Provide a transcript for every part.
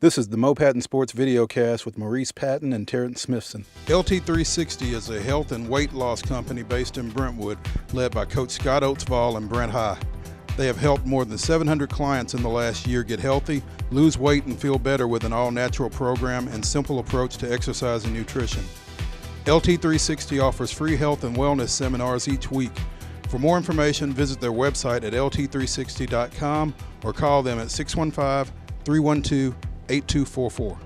This is the Mo Patton Sports Videocast with Maurice, Patton, and Terrence Smithson. LT360 is a health and weight loss company based in Brentwood, led by Coach Scott Oatsvall and Brent High. They have helped more than 700 clients in the last year get healthy, lose weight, and feel better with an all-natural program and simple approach to exercise and nutrition. LT360 offers free health and wellness seminars each week. For more information, visit their website at lt360.com or call them at 615-312-8244.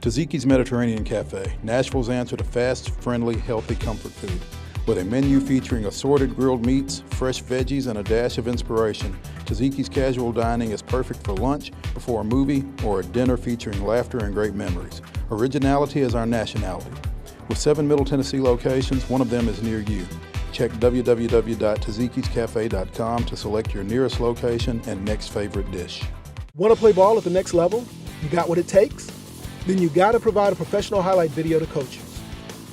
Taziki's Mediterranean Cafe, Nashville's answer to fast, friendly, healthy comfort food. With a menu featuring assorted grilled meats, fresh veggies, and a dash of inspiration, Taziki's casual dining is perfect for lunch, before a movie, or a dinner featuring laughter and great memories. Originality is our nationality. With 7 Middle Tennessee locations, one of them is near you. Check www.tazikiscafe.com to select your nearest location and next favorite dish. Want to play ball at the next level? You got what it takes? Then you got to provide a professional highlight video to coaches.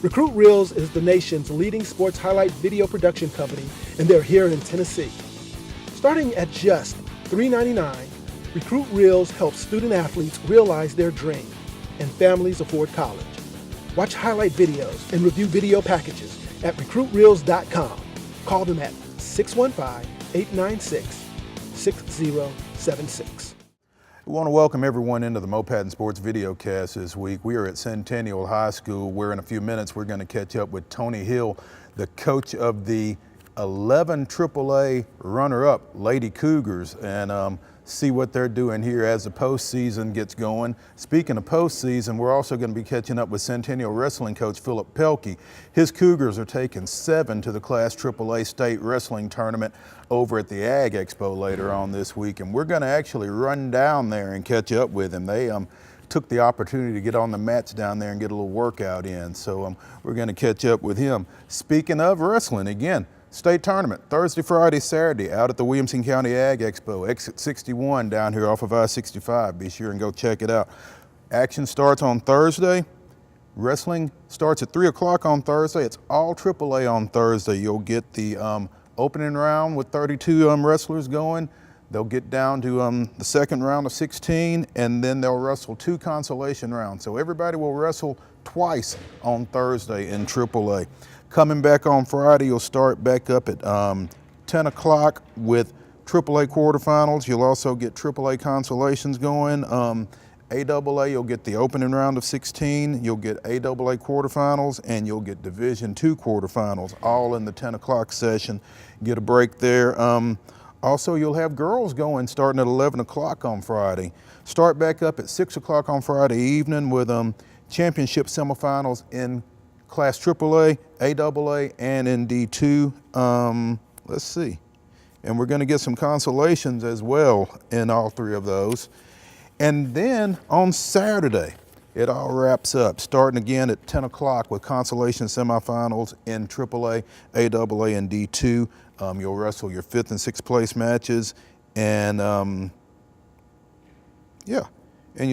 Recruit Reels is the nation's leading sports highlight video production company, and they're here in Tennessee. Starting at just $3.99, Recruit Reels helps student athletes realize their dream, and families afford college. Watch highlight videos and review video packages at recruitreels.com. Call them at 615-896-6076. We want to welcome everyone into the Mo Patton Sports Videocast this week. We are at Centennial High School, where in a few minutes we're going to catch up with Tony Hill, the coach of the 11 AAA runner-up Lady Cougars, and see what they're doing here as the postseason gets going. Speaking of postseason, we're also going to be catching up with Centennial wrestling coach Philip Pelkey. His Cougars are taking 7 to the Class AAA State Wrestling Tournament over at the Ag Expo later on this week, and we're going to actually run down there and catch up with him. They took the opportunity to get on the mats down there and get a little workout in, so we're going to catch up with him. Speaking of wrestling, again, state tournament, Thursday, Friday, Saturday, out at the Williamson County Ag Expo, exit 61 down here off of I-65. Be sure and go check it out. Action starts on Thursday. Wrestling starts at 3 o'clock on Thursday. It's all AAA on Thursday. You'll get the opening round with 32 wrestlers going. They'll get down to the second round of 16, and then they'll wrestle 2 consolation rounds. So everybody will wrestle twice on Thursday in AAA. Coming back on Friday, you'll start back up at 10 o'clock with AAA quarterfinals. You'll also get AAA consolations going. AAA, you'll get the opening round of 16. You'll get AAA quarterfinals, and you'll get Division II quarterfinals, all in the 10 o'clock session. Get a break there. Also, you'll have girls going starting at 11 o'clock on Friday. Start back up at 6 o'clock on Friday evening with championship semifinals in Class AAA, AAA, and in D2. Let's see. And we're going to get some consolations as well in all 3 of those. And then on Saturday, it all wraps up, starting again at 10 o'clock with consolation semifinals in AAA, AAA, and D2. You'll wrestle your 5th and 6th place matches, and and your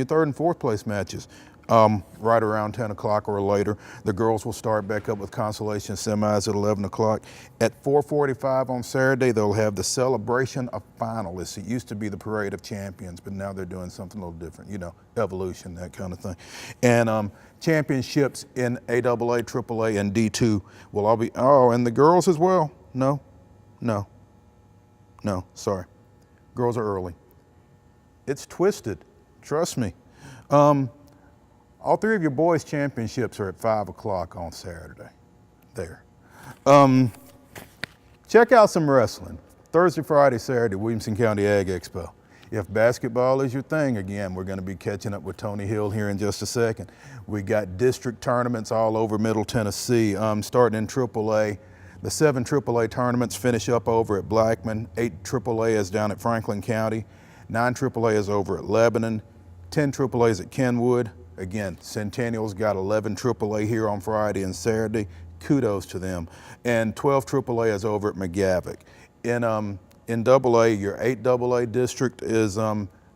3rd and 4th place matches. Right around 10 o'clock or later. The girls will start back up with consolation semis at 11 o'clock. At 4:45 on Saturday, they'll have the celebration of finalists. It used to be the parade of champions, but now they're doing something a little different, evolution, that kind of thing. And championships in AAA, AAA, and D2 will all be, and the girls as well. No, sorry. Girls are early. It's twisted, trust me. All 3 of your boys' championships are at 5 o'clock on Saturday. There. Check out some wrestling. Thursday, Friday, Saturday, Williamson County Ag Expo. If basketball is your thing, again, we're going to be catching up with Tony Hill here in just a second. We got district tournaments all over Middle Tennessee, starting in AAA. The 7 AAA tournaments finish up over at Blackman. 8 AAA is down at Franklin County. 9 AAA is over at Lebanon. 10 AAA is at Kenwood. Again, Centennial's got 11 AAA here on Friday and Saturday. Kudos to them. And 12 AAA is over at McGavock. In AA, your 8 AA district is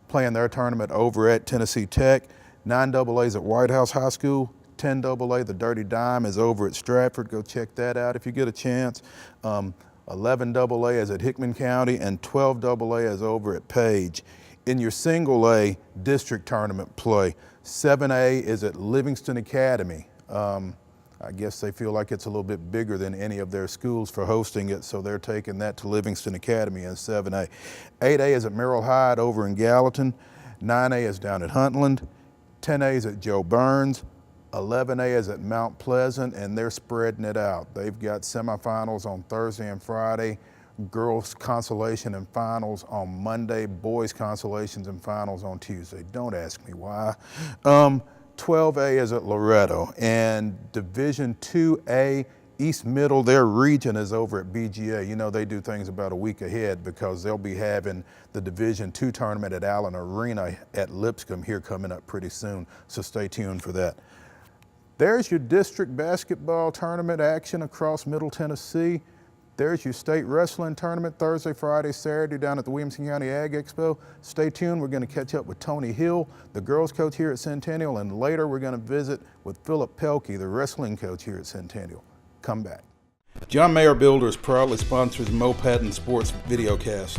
playing their tournament over at Tennessee Tech. 9 AA is at White House High School. 10 AA, the Dirty Dime, is over at Stratford. Go check that out if you get a chance. 11 AA is at Hickman County, and 12 AA is over at Page. In your single A district tournament play, 7A is at Livingston Academy. I guess they feel like it's a little bit bigger than any of their schools for hosting it, so they're taking that to Livingston Academy in 7A. 8A is at Merrill Hyde over in Gallatin. 9A is down at Huntland. 10A is at Joe Burns. 11A is at Mount Pleasant, and they're spreading it out. They've got semifinals on Thursday and Friday, girls consolation and finals on Monday, boys consolations and finals on Tuesday. Don't ask me why. 12A is at Loretto, and Division 2A East Middle, their region is over at BGA. You know, they do things about a week ahead because they'll be having the Division 2 tournament at Allen Arena at Lipscomb here coming up pretty soon, so stay tuned for that. There's your district basketball tournament action across Middle Tennessee. There's your state wrestling tournament Thursday, Friday, Saturday down at the Williamson County Ag Expo. Stay tuned. We're going to catch up with Tony Hill, the girls coach here at Centennial, and later we're going to visit with Philip Pelkey, the wrestling coach here at Centennial. Come back. John Mayer Builders proudly sponsors Mo Patton Sports Videocast.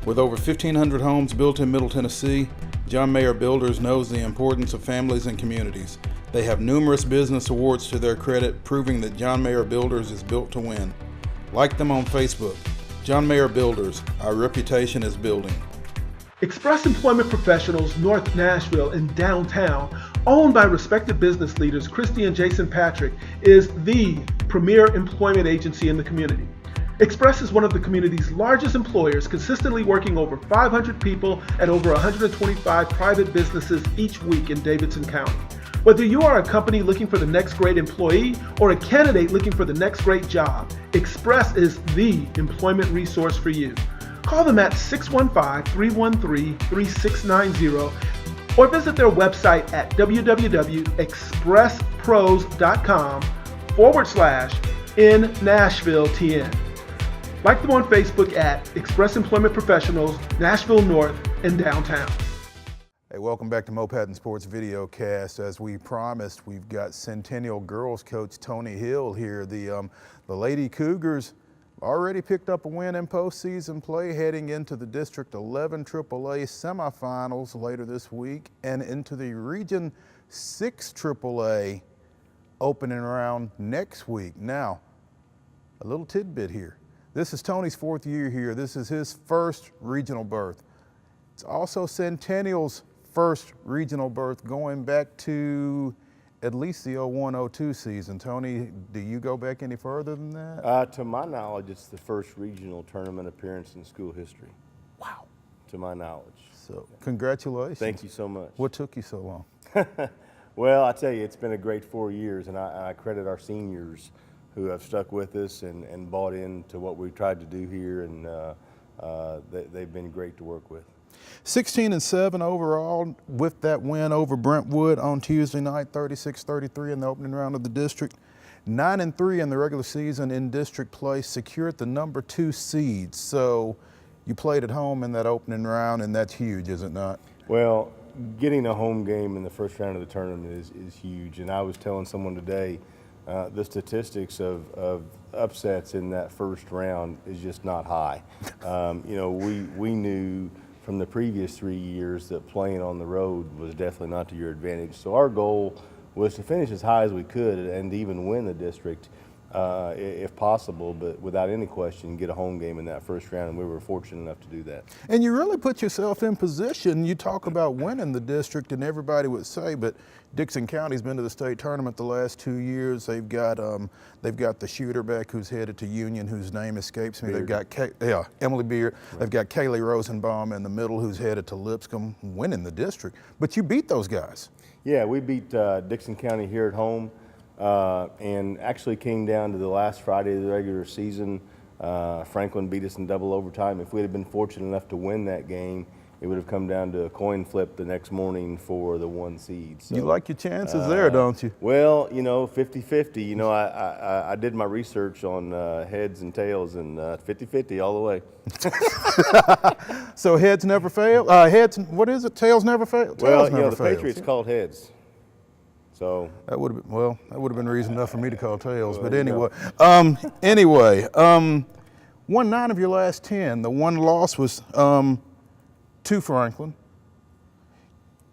With over 1,500 homes built in Middle Tennessee, John Mayer Builders knows the importance of families and communities. They have numerous business awards to their credit, proving that John Mayer Builders is built to win. Like them on Facebook. John Mayer Builders, our reputation is building. Express Employment Professionals, North Nashville and downtown, owned by respected business leaders Christy and Jason Patrick, is the premier employment agency in the community. Express is one of the community's largest employers, consistently working over 500 people at over 125 private businesses each week in Davidson County. Whether you are a company looking for the next great employee or a candidate looking for the next great job, Express is the employment resource for you. Call them at 615-313-3690 or visit their website at www.expresspros.com/InNashvilleTN. Like them on Facebook at Express Employment Professionals, Nashville North and downtown. Hey, welcome back to Mo Patton Sports Videocast. As we promised, we've got Centennial girls coach Tony Hill here. The Lady Cougars already picked up a win in postseason play, heading into the District 11 AAA semifinals later this week and into the Region 6 AAA opening round next week. Now, a little tidbit here. This is Tony's 4th year here. This is his first regional berth. It's also Centennial's first regional berth going back to at least the 01-02 season. Tony, do you go back any further than that? To my knowledge, it's the first regional tournament appearance in school history. Wow. To my knowledge. So, congratulations. Thank you so much. What took you so long? Well, I tell you, it's been a great 4 years, and I credit our seniors who have stuck with us and bought into what we've tried to do here, and they've been great to work with. 16-7 overall with that win over Brentwood on Tuesday night, 36-33 in the opening round of the district. 9-3 in the regular season in district play, secured the number 2 seed. So you played at home in that opening round, and that's huge, is it not? Well, getting a home game in the first round of the tournament is huge. And I was telling someone today, the statistics of upsets in that first round is just not high. You know, we knew from the previous 3 years that playing on the road was definitely not to your advantage. So our goal was to finish as high as we could and even win the district if possible, but without any question get a home game in that first round, and we were fortunate enough to do that. And you really put yourself in position. You talk about winning the district, and everybody would say, but Dixon County's been to the state tournament the last 2 years. They've got the shooter back who's headed to Union, whose name escapes me. Beard. They've got Emily Beard. Right. They've got Kaylee Rosenbaum in the middle, who's headed to Lipscomb, winning the district. But you beat those guys. Yeah, we beat Dixon County here at home. And actually came down to the last Friday of the regular season. Franklin beat us in double overtime. If we'd have been fortunate enough to win that game, it would have come down to a coin flip the next morning for the 1 seed. So, you like your chances there, don't you? Well, you know, 50-50. You know, I did my research on heads and tails, and 50-50 all the way. So heads never fail? Heads, what is it? Tails never fail? Tails well, you never know, the fails. Patriots called heads. So that would have been reason enough for me to call tails. Well, but anyway, won 9 of your last 10. The one loss was to Franklin.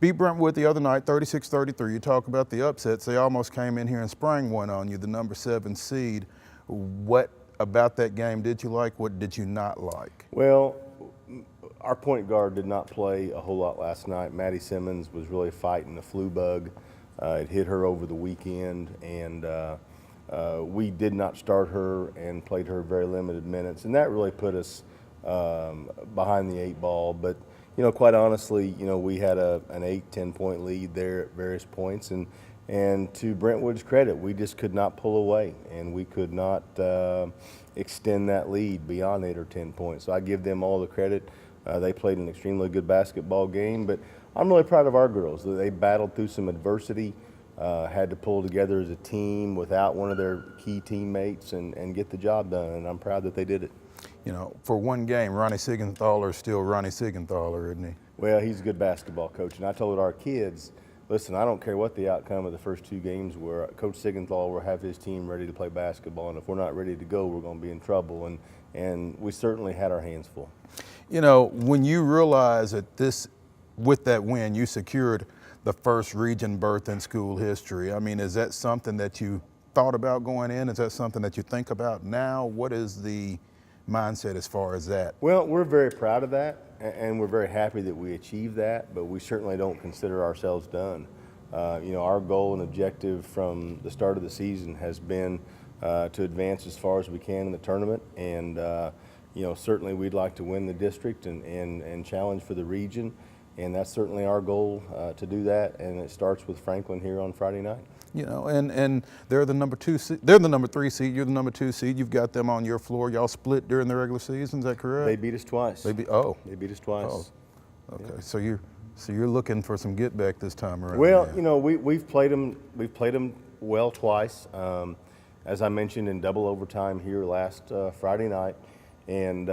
beat Brentwood the other night, 36-33. You talk about the upsets. They almost came in here and sprang one on you, the number 7 seed. What about that game did you like? What did you not like? Well, our point guard did not play a whole lot last night. Maddie Simmons was really fighting the flu bug. It hit her over the weekend, and we did not start her and played her very limited minutes, and that really put us behind the 8 ball. But quite honestly, we had an 8-10 point lead there at various points, and to Brentwood's credit, we just could not pull away, and we could not extend that lead beyond 8 or 10 points. So I give them all the credit. They played an extremely good basketball game, but I'm really proud of our girls. They battled through some adversity, had to pull together as a team without one of their key teammates and get the job done, and I'm proud that they did it. For one game, Ronnie Siegenthaler is still Ronnie Siegenthaler, isn't he? Well, he's a good basketball coach, and I told our kids, listen, I don't care what the outcome of the first 2 games were. Coach Siegenthaler will have his team ready to play basketball, and if we're not ready to go, we're going to be in trouble, and we certainly had our hands full. When you realize that with that win, you secured the first region berth in school history, I mean, is that something that you thought about going in? Is that something that you think about now? What is the mindset as far as that? Well, we're very proud of that, and we're very happy that we achieved that, but we certainly don't consider ourselves done. Our goal and objective from the start of the season has been to advance as far as we can in the tournament, and certainly we'd like to win the district and challenge for the region, and that's certainly our goal to do that, and it starts with Franklin here on Friday night. And they're the number 2 seed. They're the number 3 seed. You're the number 2 seed. You've got them on your floor. Y'all split during the regular season. Is that correct? They beat us twice. They beat us twice. Oh, okay. Yeah. So you're looking for some get back this time around. Well, we've played them. We've played them well twice. As I mentioned, in double overtime here last Friday night, and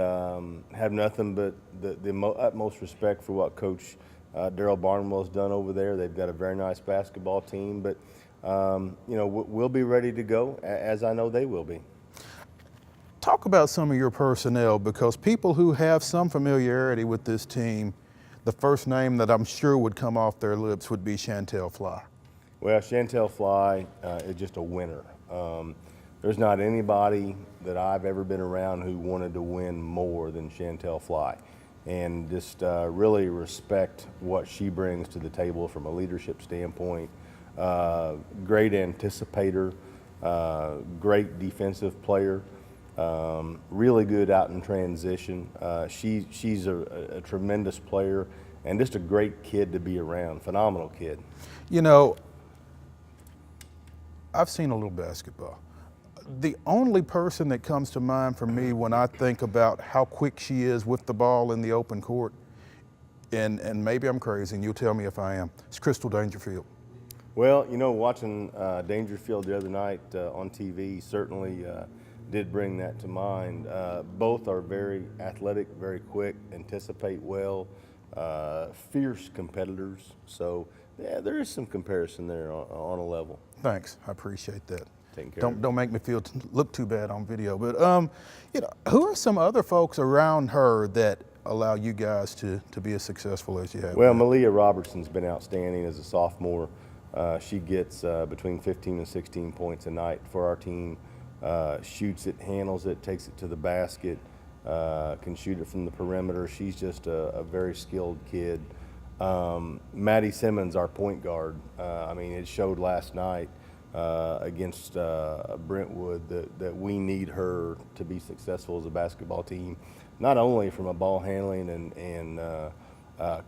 have nothing but the utmost respect for what Coach Daryl Barnwell's done over there. They've got a very nice basketball team, but we'll be ready to go, as I know they will be. Talk about some of your personnel, because people who have some familiarity with this team, the first name that I'm sure would come off their lips would be Chantel Fly. Well, Chantel Fly is just a winner. There's not anybody that I've ever been around who wanted to win more than Chantel Fly, and just really respect what she brings to the table from a leadership standpoint. Great anticipator, great defensive player, really good out in transition. She's a tremendous player and just a great kid to be around, phenomenal kid. I've seen a little basketball. The only person that comes to mind for me when I think about how quick she is with the ball in the open court, and maybe I'm crazy and you'll tell me if I am, it's Crystal Dangerfield. Well, watching Dangerfield the other night on TV certainly did bring that to mind. Both are very athletic, very quick, anticipate well, fierce competitors. So, yeah, there is some comparison there on a level. Thanks, I appreciate that. Don't make me look too bad on video. But who are some other folks around her that allow you guys to be as successful as you have? Well, Malia Robertson's been outstanding as a sophomore. She gets between 15 and 16 points a night for our team. Shoots it, handles it, takes it to the basket, can shoot it from the perimeter. She's just a very skilled kid. Maddie Simmons, our point guard, it showed last night against Brentwood that we need her to be successful as a basketball team, not only from a ball handling and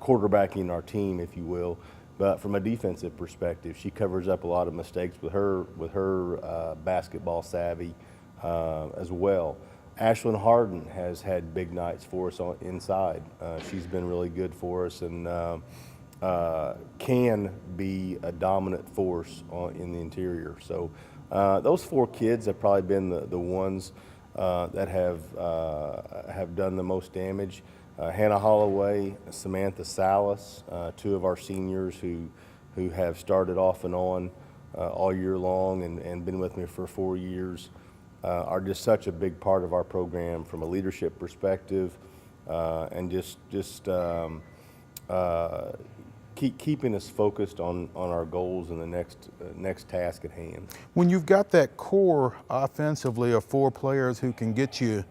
quarterbacking our team, if you will, but from a defensive perspective. She covers up a lot of mistakes with her basketball savvy as well. Ashlyn Harden has had big nights for us inside. She's been really good for us, and can be a dominant force in the interior. So those 4 kids have probably been the ones that have done the most damage. Hannah Holloway, Samantha Salas, 2 of our seniors who have started off and on all year long and been with me for 4 years, are just such a big part of our program from a leadership perspective, and just keeping us focused on our goals and the next task at hand. When you've got that core offensively of 4 players who can get you,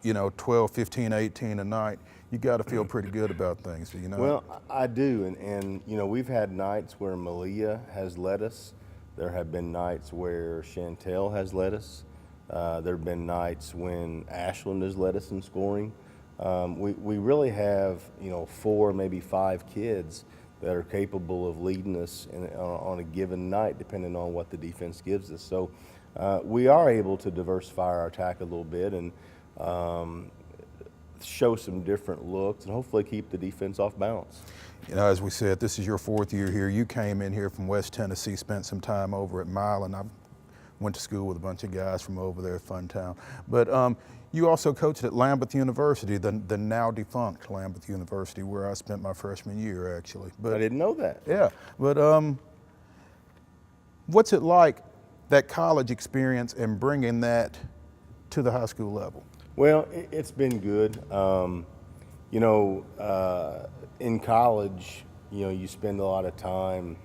12, 15, 18 a night, you got to feel pretty good about things, Well, I do, and we've had nights where Malia has led us. There have been nights where Chantel has led us. There have been nights when Ashland has led us in scoring. We really have 4, maybe 5 kids that are capable of leading us on a given night, depending on what the defense gives us. So we are able to diversify our attack a little bit and show some different looks and hopefully keep the defense off balance. As we said, this is your 4th year here. You came in here from West Tennessee, spent some time over at Milan. I went to school with a bunch of guys from over there, fun town. But you also coached at Lambeth University, the now defunct Lambeth University, where I spent my freshman year, actually. But I didn't know that. Yeah, but what's it like, that college experience, and bringing that to the high school level? Well, it's been good. In college, you spend a lot of time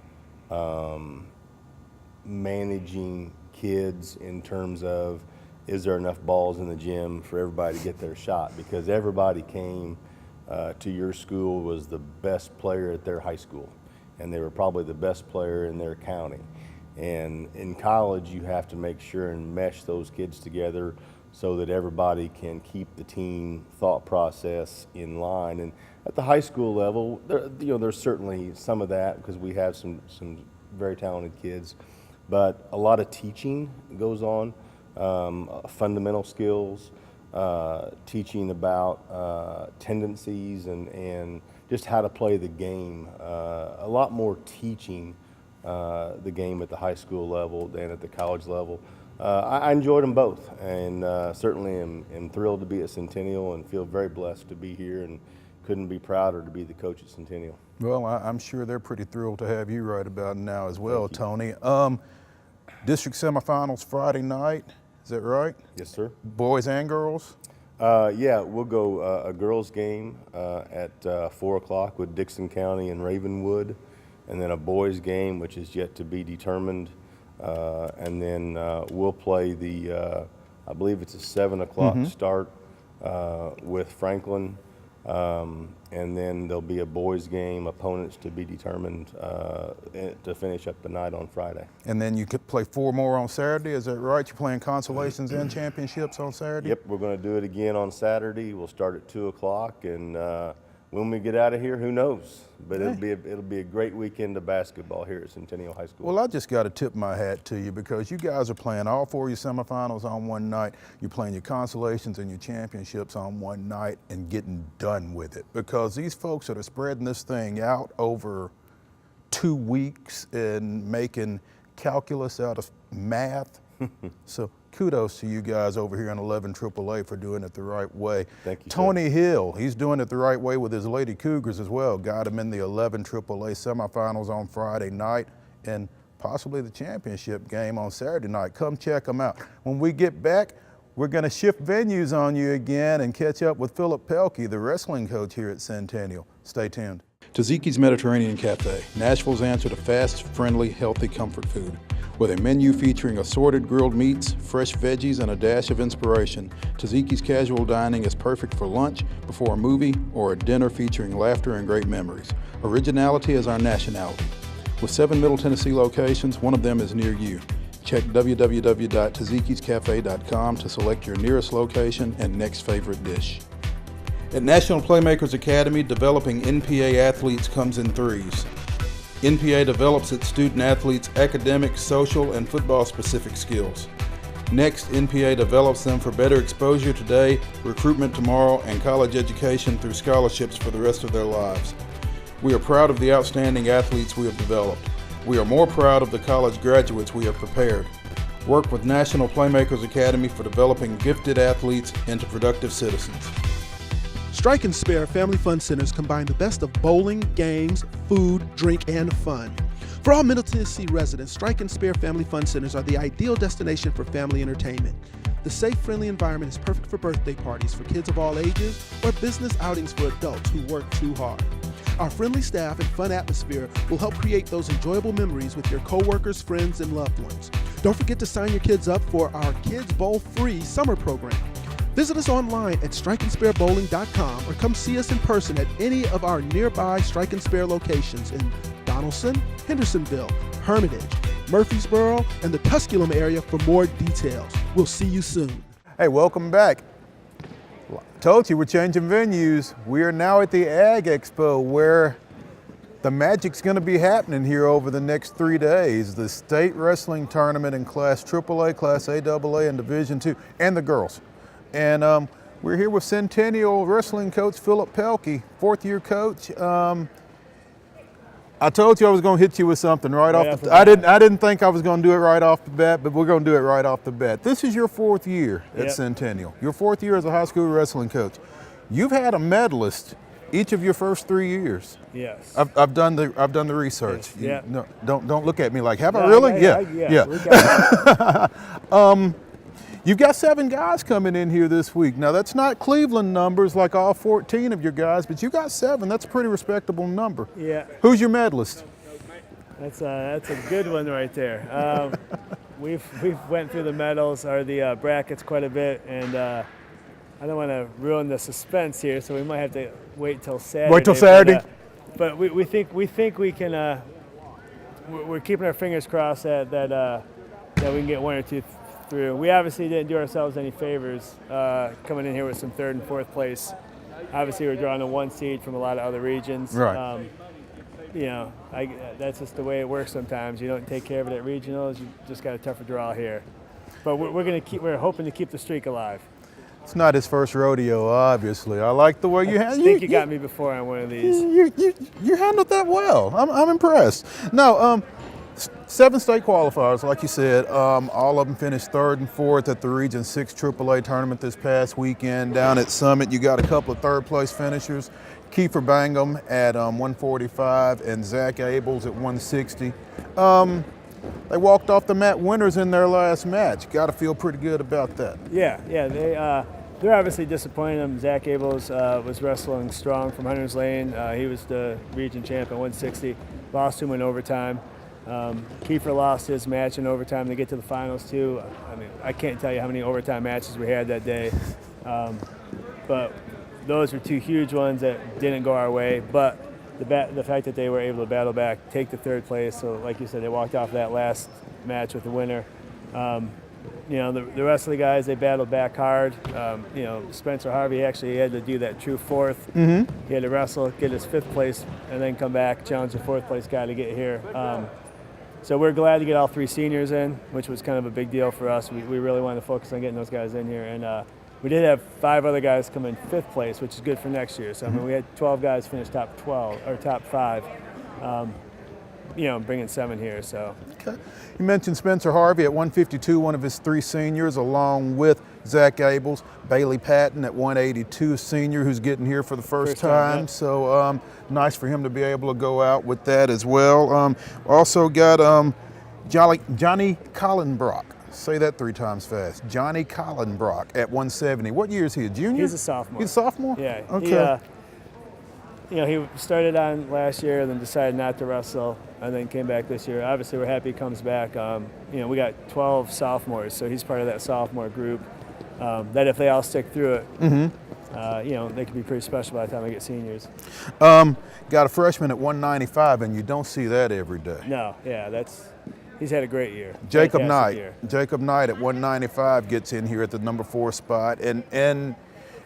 managing kids in terms of, is there enough balls in the gym for everybody to get their shot? Because everybody came to your school was the best player at their high school, and they were probably the best player in their county. And in college, you have to make sure and mesh those kids together so that everybody can keep the team thought process in line. And at the high school level, there's certainly some of that because we have some very talented kids, but a lot of teaching goes on, fundamental skills, teaching about tendencies and just how to play the game. A lot more teaching the game at the high school level than at the college level. I enjoyed them both, and certainly am thrilled to be at Centennial and feel very blessed to be here, and couldn't be prouder to be the coach at Centennial. Well, I'm sure they're pretty thrilled to have you right about now as well, Tony. District semifinals Friday night, is that right? Yes, sir. Boys and girls? Yeah, we'll go a girls game at 4 o'clock with Dixon County and Ravenwood, and then a boys game, which is yet to be determined. And then we'll play I believe it's a 7 o'clock start with Franklin. And then there'll be a boys game, opponents to be determined to finish up the night on Friday. And then you could play 4 more on Saturday, is that right? You're playing consolations and championships on Saturday? Yep, we're going to do it again on Saturday. We'll start at 2 o'clock, and when we get out of here, who knows? But it'll be a great weekend of basketball here at Centennial High School. Well, I just got to tip my hat to you because you guys are playing all 4 of your semifinals on one night. You're playing your consolations and your championships on one night and getting done with it. Because these folks that are spreading this thing out over 2 weeks and making calculus out of math. So kudos to you guys over here in 11 AAA for doing it the right way. Thank you, Tony Hill, he's doing it the right way with his Lady Cougars as well. Got him in the 11 AAA semifinals on Friday night and possibly the championship game on Saturday night. Come check them out. When we get back, we're going to shift venues on you again and catch up with Philip Pelkey, the wrestling coach here at Centennial. Stay tuned. Taziki's Mediterranean Cafe, Nashville's answer to fast, friendly, healthy comfort food. With a menu featuring assorted grilled meats, fresh veggies, and a dash of inspiration, Taziki's casual dining is perfect for lunch, before a movie, or a dinner featuring laughter and great memories. Originality is our nationality. With 7 Middle Tennessee locations, one of them is near you. Check www.tazikiscafe.com to select your nearest location and next favorite dish. At National Playmakers Academy, developing NPA athletes comes in threes. NPA develops its student athletes' academic, social, and football-specific skills. Next, NPA develops them for better exposure today, recruitment tomorrow, and college education through scholarships for the rest of their lives. We are proud of the outstanding athletes we have developed. We are more proud of the college graduates we have prepared. Work with National Playmakers Academy for developing gifted athletes into productive citizens. Strike and Spare Family Fun Centers combine the best of bowling, games, food, drink, and fun. For all Middle Tennessee residents, Strike and Spare Family Fun Centers are the ideal destination for family entertainment. The safe, friendly environment is perfect for birthday parties for kids of all ages or business outings for adults who work too hard. Our friendly staff and fun atmosphere will help create those enjoyable memories with your coworkers, friends, and loved ones. Don't forget to sign your kids up for our Kids Bowl free summer program. Visit us online at strikeandsparebowling.com or come see us in person at any of our nearby Strike and Spare locations in Donaldson, Hendersonville, Hermitage, Murfreesboro, and the Tusculum area for more details. We'll see you soon. Hey, welcome back. Told you we're changing venues. We are now at the Ag Expo where the magic's going to be happening here over the next 3 days. The state wrestling tournament in Class AAA, Class AAA, and Division II, and the girls. And we're here with Centennial wrestling coach Philip Pelkey, fourth-year coach. I told you I was going to hit you with something right off the bat. I didn't think I was going to do it right off the bat, but we're going to do it right off the bat. This is your 4th year at Centennial. Your 4th year as a high school wrestling coach. You've had a medalist each of your first 3 years. Yes. I've done the research. Yes. No, don't look at me like, have I really? Yeah. You've got 7 guys coming in here this week. Now, that's not Cleveland numbers like all 14 of your guys, but you got 7. That's a pretty respectable number. Yeah. Who's your medalist? That's a good one right there. We've went through the medals or the brackets quite a bit, and I don't want to ruin the suspense here, so we might have to wait till Saturday. Wait till Saturday. But we think we can. We're keeping our fingers crossed that we can get 1 or 2 through. We obviously didn't do ourselves any favors coming in here with some 3rd and 4th place. Obviously, we're drawing a 1 seed from a lot of other regions. Right. That's just the way it works sometimes. You don't take care of it at regionals. You just got a tougher draw here. But we're hoping to keep the streak alive. It's not his first rodeo, obviously. I like the way you handled it. I think you got me before on one of these. You handled that well. I'm impressed. No, 7 state qualifiers, like you said. All of them finished 3rd and 4th at the Region 6 AAA tournament this past weekend. Down at Summit, you got a couple of 3rd place finishers. Kiefer Bangham at 145 and Zach Abels at 160. They walked off the mat winners in their last match. Got to feel pretty good about that. Yeah. They're obviously disappointed. Zach Abels was wrestling strong from Hunter's Lane. He was the region champ at 160. Lost to him in overtime. Kiefer lost his match in overtime to get to the finals too. I mean, I can't tell you how many overtime matches we had that day. But those were 2 huge ones that didn't go our way. But the fact that they were able to battle back, take the 3rd place. So like you said, they walked off that last match with the winner. The rest of the guys, they battled back hard. Spencer Harvey actually had to do that true 4th. Mm-hmm. He had to wrestle, get his 5th place, and then come back, challenge the 4th place guy to get here. So we're glad to get all 3 seniors in, which was kind of a big deal for us. We really wanted to focus on getting those guys in here. And we did have 5 other guys come in 5th place, which is good for next year. So, I mean, we had 12 guys finish top 12, or top 5. Bringing 7 here, so. Okay. You mentioned Spencer Harvey at 152, one of his 3 seniors, along with Zach Abels, Bailey Patton at 182, senior, who's getting here for the first time. Yep. So nice for him to be able to go out with that as well. Also got Johnny Collenbrock. Say that 3 times fast. Johnny Collenbrock at 170. What year is he? A junior? He's a sophomore. He's a sophomore? Yeah. Okay. He started on last year, then decided not to wrestle, and then came back this year. Obviously, we're happy he comes back. We got 12 sophomores, so he's part of that sophomore group. That if they all stick through it, they could be pretty special by the time they get seniors. Got a freshman at 195, and you don't see that every day. No, he's had a great year. Jacob Knight at 195 gets in here at the number 4 spot, and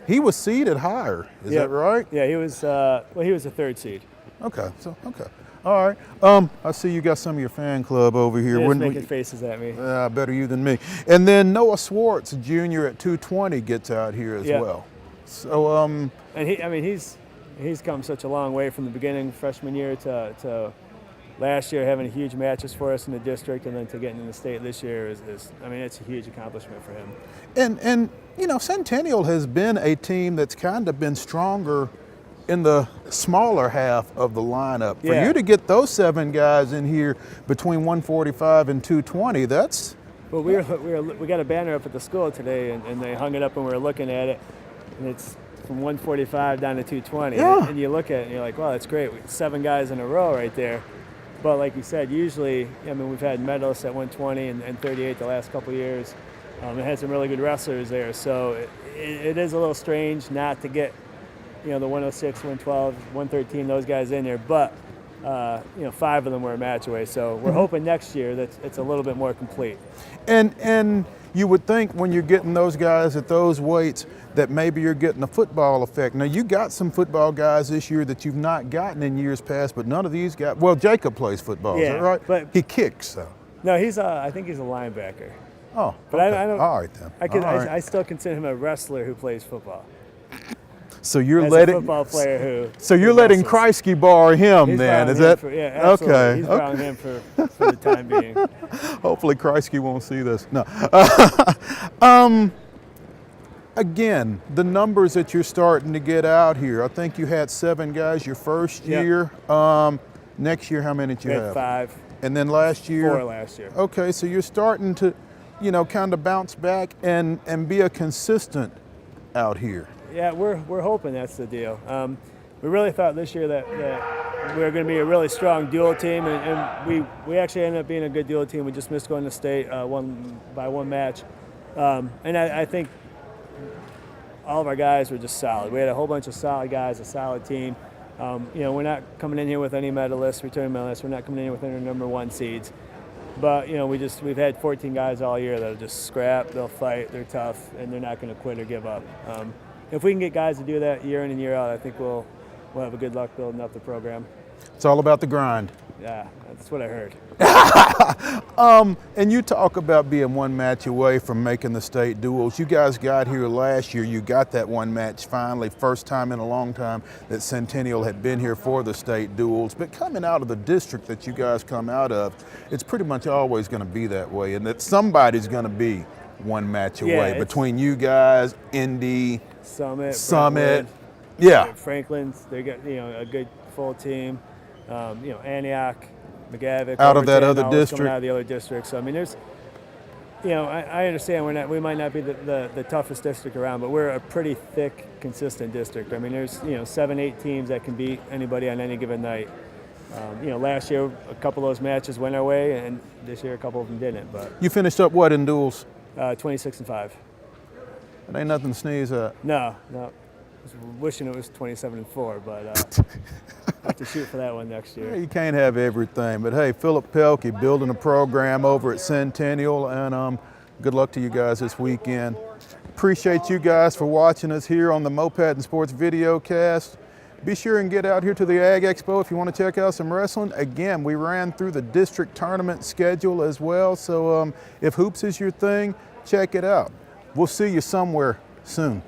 he was seeded higher. Is that right? Yeah, he was. He was the 3rd seed. Okay. All right. I see you got some of your fan club over here. They're making faces at me. Better you than me. And then Noah Swartz, junior at 220, gets out here as well. So. And he's come such a long way from the beginning, freshman year to last year, having huge matches for us in the district, and then to getting in the state this year it's a huge accomplishment for him. And Centennial has been a team that's kind of been stronger in the smaller half of the lineup. For you to get those 7 guys in here between 145 and 220, that's. Well, we got a banner up at the school today, and they hung it up, and we were looking at it, and it's from 145 down to 220. Yeah. And you look at it and you're like, wow, that's great. 7 guys in a row right there. But like you said, usually, I mean, we've had medalists at 120 and 38 the last couple of years. It had some really good wrestlers there. So it is a little strange not to get, the 106, 112, 113, those guys in there. But, 5 of them were a match away. So we're hoping next year that it's a little bit more complete. And you would think when you're getting those guys at those weights that maybe you're getting a football effect. Now, you got some football guys this year that you've not gotten in years past, but none of these guys. Well, Jacob plays football, is that right? But he kicks, though. No, I think he's a linebacker. Oh, but okay. I don't. All right then. I still consider him a wrestler who plays football. So you're As letting a football player who. So you're letting wrestles. Kreisky borrow him He's then? borrowing Is him that absolutely. okay? He's borrowing him for the time being. Hopefully Kreisky won't see this. No. Again, the numbers that you're starting to get out here. I think you had 7 guys your first Yep. year. Next year, how many did you We had have? 5. And then last year? 4 last year. Okay, so you're starting to, kind of bounce back and be a consistent out here. Yeah, we're hoping that's the deal. We really thought this year that we were going to be a really strong dual team, and we actually ended up being a good dual team. We just missed going to state by one match. And I think all of our guys were just solid. We had a whole bunch of solid guys, a solid team. We're not coming in here with any medalists, returning medalists. We're not coming in here with any number 1 seeds. But, we've had 14 guys all year that'll just scrap, they'll fight, they're tough, and they're not going to quit or give up. If we can get guys to do that year in and year out, I think we'll have a good luck building up the program. It's all about the grind. Yeah, that's what I heard. And you talk about being 1 match away from making the state duels. You guys got here last year. You got that 1 match finally, first time in a long time that Centennial had been here for the state duels. But coming out of the district that you guys come out of, it's pretty much always going to be that way, and that somebody's going to be 1 match away between you guys, Indy, Summit. Brentwood, Franklin's. They got a good full team. Antioch, McGavick. Out of that other coming district. Out of the other district. So I mean, there's. I understand we might not be the toughest district around, but we're a pretty thick, consistent district. I mean, there's 7, 8 teams that can beat anybody on any given night. Last year a couple of those matches went our way, and this year a couple of them didn't. But You finished up what in duels? 26-5. It ain't nothing to sneeze at. No. I was wishing it was 27-4, but I'll have to shoot for that one next year. You can't have everything, but hey, Philip Pelkey building a program over at Centennial, and good luck to you guys this weekend. Appreciate you guys for watching us here on the Moped and Sports Videocast. Be sure and get out here to the Ag Expo if you want to check out some wrestling. Again, we ran through the district tournament schedule as well, so if hoops is your thing, check it out. We'll see you somewhere soon.